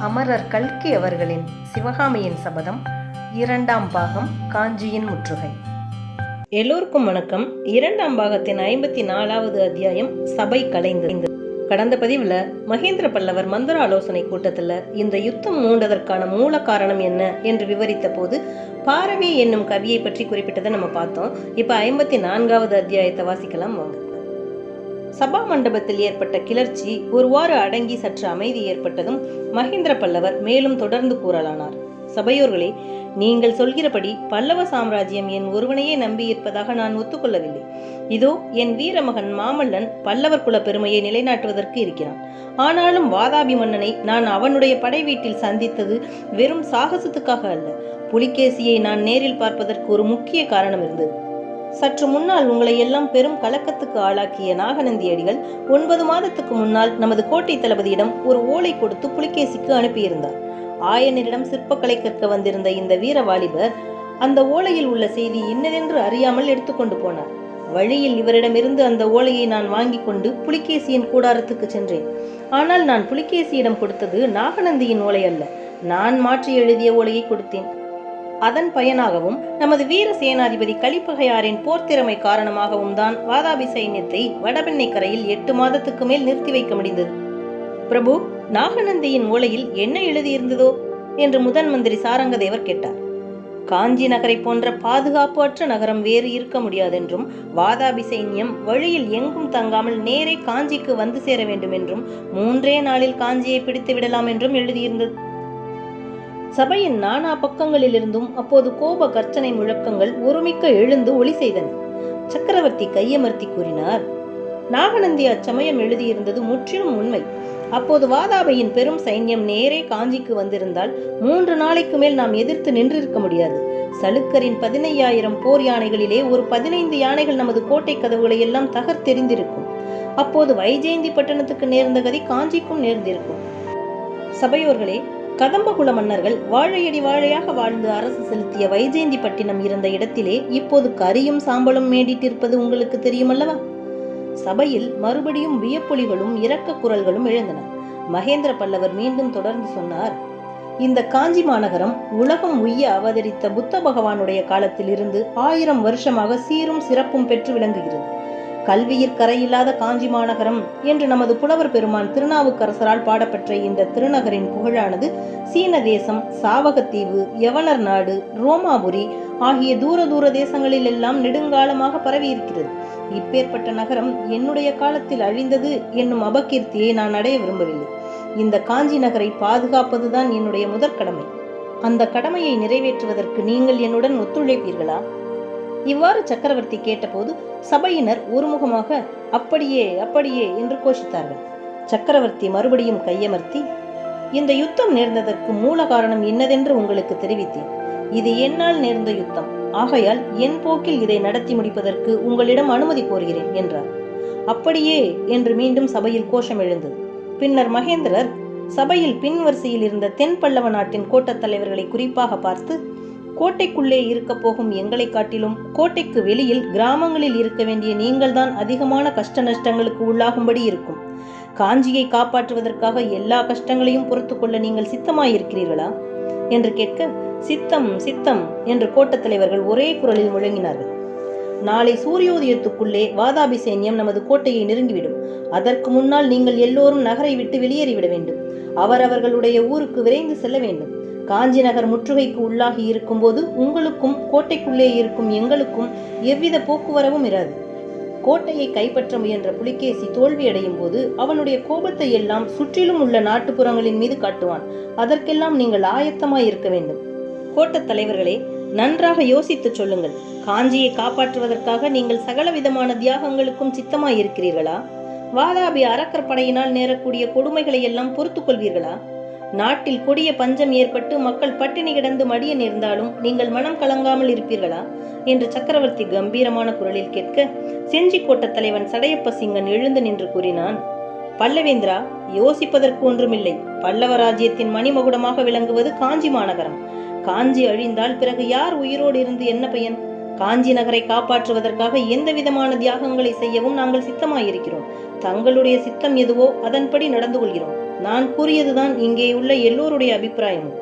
அமரர் கல்கி அவர்களின் சிவகாமியின் சபதம் 2ஆம் பாகம் காஞ்சியின் முற்றுகை. எல்லோருக்கும் வணக்கம். 2ஆம் பாகத்தின் 54வது அத்தியாயம் சபை கலைந்து. கடந்த பதிவில் மகேந்திர பல்லவர் மந்திர ஆலோசனை கூட்டத்தில் இந்த யுத்தம் மூண்டதற்கான மூல காரணம் என்ன என்று விவரித்த போது பாரவி என்னும் கவியை பற்றி குறிப்பிட்டதை நம்ம பார்த்தோம். இப்போ 54வது அத்தியாயத்தை வாசிக்கலாம் வாங்க. சபா மண்டபத்தில் ஏற்பட்ட கிளர்ச்சி ஒருவாறு அடங்கி சற்று அமைதி ஏற்பட்டதும் மகேந்திர பல்லவர் மேலும் தொடர்ந்து கூறலானார். சபையோர்களே, நீங்கள் சொல்கிறபடி பல்லவ சாம்ராஜ்யம் என் ஒருவனையே நம்பியிருப்பதாக நான் ஒத்துக்கொள்ளவில்லை. இதோ என் வீரமகன் மாமல்லன் பல்லவர் குல பெருமையை நிலைநாட்டுவதற்கு இருக்கிறான். ஆனாலும் வாதாபி மன்னனை நான் அவனுடைய படை வீட்டில் சந்தித்தது வெறும் சாகசத்துக்காக அல்ல. புலிகேசியை நான் நேரில் பார்ப்பதற்கு ஒரு முக்கிய காரணம் இருந்தது. சற்று முன்னால் உங்களை எல்லாம் பெரும் கலக்கத்துக்கு ஆளாக்கிய நாகநந்தி அடிகள் 9 மாதத்துக்கு முன்னால் நமது கோட்டை தளபதியிடம் ஒரு ஓலை கொடுத்து புலிகேசிக்கு அனுப்பியிருந்தார். ஆயனரிடம் சிற்பக்கலை கற்க வந்திருந்த இந்த வீர வாலிபர் அந்த ஓலையில் உள்ள செய்தி இன்னதென்று அறியாமல் எடுத்துக்கொண்டு போனார். வழியில் இவரிடமிருந்து அந்த ஓலையை நான் வாங்கி கொண்டு புலிகேசியின் கூடாரத்துக்கு சென்றேன். ஆனால் நான் புலிகேசியிடம் கொடுத்தது நாகநந்தியின் ஓலை அல்ல, நான் மாற்றி எழுதிய ஓலையை கொடுத்தேன். அதன் பயனாகவும் நமது வீர சேனாதிபதி கலிப்பகையாரின் போர்த்திறமை காரணமாகவும் தான் வாதாபி சைன்யத்தை வடபெண்ணை கரையில் 8 மாதத்துக்கு மேல் நிறுத்தி வைக்க முடிந்தது. பிரபு, நாகநந்தியின் ஓலையில் என்ன எழுதியிருந்ததோ என்று முதன் மந்திரி சாரங்கதேவர் கேட்டார். காஞ்சி நகரை போன்ற பாதுகாப்பு அற்ற நகரம் வேறு இருக்க முடியாதென்றும் வாதாபி சைன்யம் வழியில் எங்கும் தங்காமல் நேரே காஞ்சிக்கு வந்து சேர வேண்டும் என்றும் 3 நாளில் காஞ்சியை பிடித்து விடலாம் என்றும் எழுதியிருந்தது. சபையின் நானா பக்கங்களிலிருந்தும் அப்போது கோப கர்ச்சனை முழக்கங்கள் ஒருமிக்க எழுந்து ஒளி செய்தன. சக்கரவர்த்தி கையமர்த்தி கூறினார், நாகநந்தி அச்சமயம் எழுதியிருந்தது முற்றிலும் உண்மை. அப்போது வாதாபியின் பெரும் சைன்யம் நேரே காஞ்சிக்கு வந்திருந்தால் 3 நாளைக்கு மேல் நாம் எதிர்த்து நின்றிருக்க முடியாது. சலுக்கரின் 15,000 போர் யானைகளிலே ஒரு 15 யானைகள் நமது கோட்டை கதவுகளை எல்லாம் தகர்த்தெறிந்திருக்கும். அப்போது வைஜெயந்தி பட்டணத்துக்கு நேர்ந்த கதி காஞ்சிக்கும் நேர்ந்திருக்கும். சபையோர்களே, கதம்பகுல மன்னர்கள் வாழையடி வாழையாக வாழ்ந்து அரசு செலுத்திய வைஜெயந்தி பட்டினம் இருந்த இடத்திலே இப்போது கரியும் சாம்பலும் மேடிட்டிருப்பது உங்களுக்கு தெரியுமல்லவா? சபையில் மறுபடியும் வியப்பொலிகளும் இரக்க குரல்களும் எழுந்தன. மகேந்திர பல்லவர் மீண்டும் தொடர்ந்து சொன்னார், இந்த காஞ்சி மாநகரம் உலகம் உய்ய அவதரித்த புத்த பகவானுடைய காலத்தில் இருந்து 1000 வருஷமாக சீரும் சிறப்பும் பெற்று விளங்குகிறது. கல்வியிற் கரையில்லாத காஞ்சி மாநகரம் என்று நமது புலவர் பெருமான் திருநாவுக்கரசரால் பாடப்பெற்ற இந்த திருநகரின் புகழானது சீன தேசம், சாவகத்தீவு, யவனர் நாடு, ரோமாபுரி ஆகிய தூர தூர தேசங்களில் எல்லாம் நெடுங்காலமாக பரவி இருக்கிறது. இப்பேற்பட்ட நகரம் என்னுடைய காலத்தில் அழிந்தது என்னும் அபகீர்த்தியை நான் அடைய விரும்பவில்லை. இந்த காஞ்சி நகரை பாதுகாப்பதுதான் என்னுடைய முதற் கடமை. அந்த கடமையை நிறைவேற்றுவதற்கு நீங்கள் என்னுடன் ஒத்துழைப்பீர்களா? இவ்வாறு சக்கரவர்த்தி கேட்டபோது சபையினர் ஒருமுகமாக அப்படியே அப்படியே என்று கோஷித்தார்கள். சக்கரவர்த்தி மறுபடியும் கையமர்த்தி, இந்த யுத்தம் நேர்ந்ததற்கு மூல காரணம் என்னதென்று உங்களுக்கு தெரிவித்தேன். இது என்னால் நேர்ந்த யுத்தம். ஆகையால் என் போக்கில் இதை நடத்தி முடிப்பதற்கு உங்களிடம் அனுமதி கோருகிறேன் என்றார். அப்படியே என்று மீண்டும் சபையில் கோஷம் எழுந்தது. பின்னர் மகேந்திரர் சபையில் பின்வரிசையில் இருந்த தென் பல்லவ நாட்டின் கோட்டத் தலைவர்களை குறிப்பாக பார்த்து, கோட்டைக்குள்ளே இருக்க போகும் எங்களை காட்டிலும் கோட்டைக்கு வெளியில் கிராமங்களில் இருக்க வேண்டிய நீங்கள்தான் அதிகமான கஷ்ட நஷ்டங்களுக்கு உள்ளாகும்படி இருக்கும். காஞ்சியை காப்பாற்றுவதற்காக எல்லா கஷ்டங்களையும் பொறுத்து கொள்ள நீங்கள் சித்தமாயிருக்கிறீர்களா என்று கேட்க, சித்தம் சித்தம் என்று கோட்டத் தலைவர்கள் ஒரே குரலில் முழங்கினார்கள். நாளை சூரியோதயத்துக்குள்ளே வாதாபி சைன்யம் நமது கோட்டையை நெருங்கிவிடும். அதற்கு முன்னால் நீங்கள் எல்லோரும் நகரை விட்டு வெளியேறிவிட வேண்டும். அவரவர்களுடைய ஊருக்கு விரைந்து செல்ல வேண்டும். காஞ்சி நகர் முற்றுகைக்கு உள்ளாகி இருக்கும் போது உங்களுக்கும் கோட்டைக்குள்ளே இருக்கும் எங்களுக்கும் எவ்வித போக்குவரவும் இராது. கோட்டையை கைப்பற்ற முயன்ற புலிகேசி தோல்வியடையும் போது அவனுடைய கோபத்தை எல்லாம் சுற்றிலும் உள்ள நாட்டுப்புறங்களின் மீது காட்டுவான். அதற்கெல்லாம் நீங்கள் ஆயத்தமாய் இருக்க வேண்டும். கோட்டத் தலைவர்களே, நன்றாக யோசித்து சொல்லுங்கள். காஞ்சியை காப்பாற்றுவதற்காக நீங்கள் சகல விதமான தியாகங்களுக்கும் சித்தமாய் இருக்கிறீர்களா? வாதாபி அரக்கர் படையினால் நேரக்கூடிய கொடுமைகளை எல்லாம் பொறுத்து கொள்வீர்களா? நாட்டில் கொடிய பஞ்சம் ஏற்பட்டு மக்கள் பட்டினி கிடந்து மடிய நேர்ந்தாலும் நீங்கள் மனம் கலங்காமல் இருப்பீர்களா என்று சக்கரவர்த்தி கம்பீரமான குரலில் கேட்க, செஞ்சி கோட்ட தலைவன் சடையப்ப சிங்கன் எழுந்து நின்று கூறினான், பல்லவேந்திரா, யோசிப்பதற்கு ஒன்றுமில்லை. பல்லவ ராஜ்யத்தின் மணிமகுடமாக விளங்குவது காஞ்சி மாநகரம். காஞ்சி அழிந்தால் பிறகு யார் உயிரோடு இருந்து என்ன பயன்? காஞ்சி நகரை காப்பாற்றுவதற்காக எந்த விதமான தியாகங்களை செய்யவும் நாங்கள் சித்தமாயிருக்கிறோம். தங்களுடைய சித்தம் எதுவோ அதன்படி நடந்து கொள்கிறோம். நான் கூறியதுதான் இங்கே உள்ள எல்லோருடைய அபிப்பிராயமும்.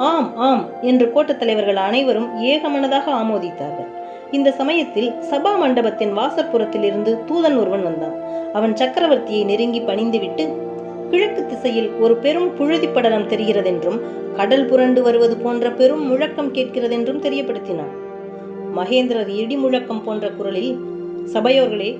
ஆம் ஆம் என்று கோட்டத் தலைவர்கள் அனைவரும் ஏகமனதாக ஆமோதித்தார்கள். இந்த சமயத்தில் சபா மண்டபத்தின் வாசற்புறத்தில் இருந்து தூதன் ஒருவன் வந்தான். அவன் சக்கரவர்த்தியை நெருங்கி பணிந்துவிட்டு, கிழக்கு திசையில் ஒரு பெரும் புழுதி படலம் தெரிகிறதென்றும் கடல் புரண்டு வருவது போன்ற பெரும் முழக்கம் கேட்கிறதென்றும் தெரியப்படுத்தினான். மகேந்திரர் இடி முழக்கம் போன்ற குரலில், சபையோர்களே,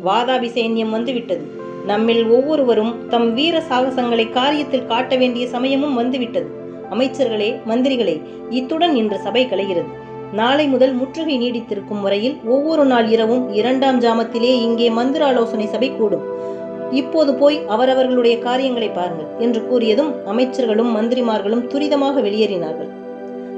வாதாபி சைன்யம் வந்துவிட்டது. நம்மில் ஒவ்வொருவரும் தம் வீர சாகசங்களை காரியத்தில் காட்ட வேண்டிய சமயமும் வந்துவிட்டது. அமைச்சர்களே, மந்திரிகளே, இத்துடன் இன்று சபை கலைகிறது. நாளை முதல் முற்றுகை நீடித்திருக்கும் வரையில் ஒவ்வொரு நாள் இரவும் 2ஆம் ஜாமத்திலே இங்கே மந்திர ஆலோசனை சபை கூடும். இப்போது போய் அவரவர்களுடைய காரியங்களை பாருங்கள் என்று கூறியதும் அமைச்சர்களும் மந்திரிமார்களும் துரிதமாக வெளியேறினார்கள்.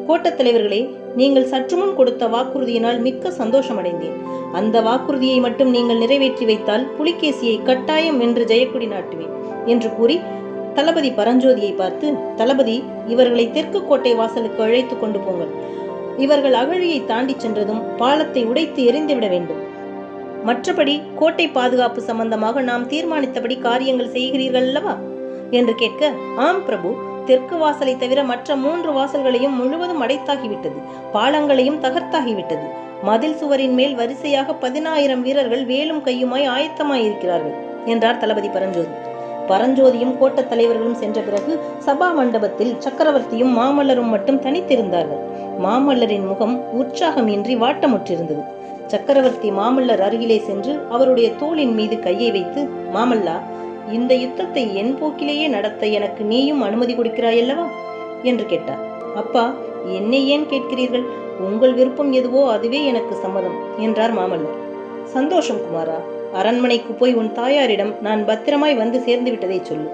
கோட்டத் தலைவர்களே, நீங்கள் சற்றுமுன் கொடுத்த வாக்குறுதியினால் மிக்க சந்தோஷமடைந்தேன். அந்த வாக்குறுதியை மட்டும் நீங்கள் நிறைவேற்றி வைத்தால் புலிகேசியை கட்டாயம் என்று ஜெயக்குடி நாட்டுவேன் என்று கூறி தளபதி பரஞ்சோதியை பார்த்து, தளபதி, இவர்களை தெற்கு கோட்டை வாசலுக்கு அழைத்து கொண்டு போங்கள். இவர்கள் அகழியை தாண்டி சென்றதும் பாலத்தை உடைத்து எரிந்துவிட வேண்டும். மற்றபடி கோட்டை பாதுகாப்பு சம்பந்தமாக நாம் தீர்மானித்தபடி காரியங்கள் செய்கிறீர்கள் அல்லவா என்று கேட்க, ஆம் பிரபு, தெற்கு வாசலை தவிர மற்ற 3 வாசல்களையும் முழுவதும் அடைத்தாகிவிட்டது. பாலங்களையும் தகர்த்தாகிவிட்டது. மதில் சுவரின் மேல் வரிசையாக 10,000 வீரர்கள் வேலும் கையுமாய் ஆயத்தமாயிருக்கிறார்கள் என்றார் தளபதி பரஞ்சோதி. பரஞ்சோதியும் கோட்டத் தலைவர்களும் சென்ற பிறகு சபா மண்டபத்தில் சக்கரவர்த்தியும் மாமல்லரும் மட்டும் தனித்திருந்தார்கள். மாமல்லரின் முகம் உற்சாகம் இன்றி வாட்டமுற்றிருந்தது. சக்கரவர்த்தி மாமல்லர் அருகிலே சென்று அவருடைய தோளின் மீது கையை வைத்து, மாமல்லா, இந்த யுத்தத்தை என் போக்கிலேயே நடத்த எனக்கு நீயும் அனுமதி கொடுக்கிறாயல்லவா என்று கேட்டார். அப்பா, என்னை ஏன் கேட்கிறீர்கள்? உங்கள் விருப்பம் எதுவோ அதுவே எனக்கு சம்மதம் என்றார் மாமல்லர். சந்தோஷம் குமாரா. அரண்மனைக்கு போய் உன் தாயாரிடம் நான் பத்திரமாய் வந்து சேர்ந்து விட்டதை சொல்லு.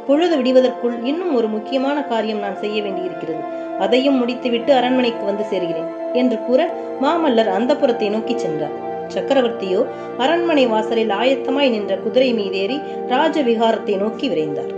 பொழுது விடுவதற்குள் இன்னும் ஒரு முக்கியமான காரியம் நான் செய்ய வேண்டியிருக்கிறது. அதையும் முடித்துவிட்டு அரண்மனைக்கு வந்து சேர்கிறேன் என்று கூற மாமல்லர் அந்தப்புறத்தை நோக்கி சென்றார். சக்கரவர்த்தியோ அரண்மனை வாசலில் ஆயத்தமாய் நின்ற குதிரை மீதேறி ராஜவிகாரத்தை நோக்கி விரைந்தார்.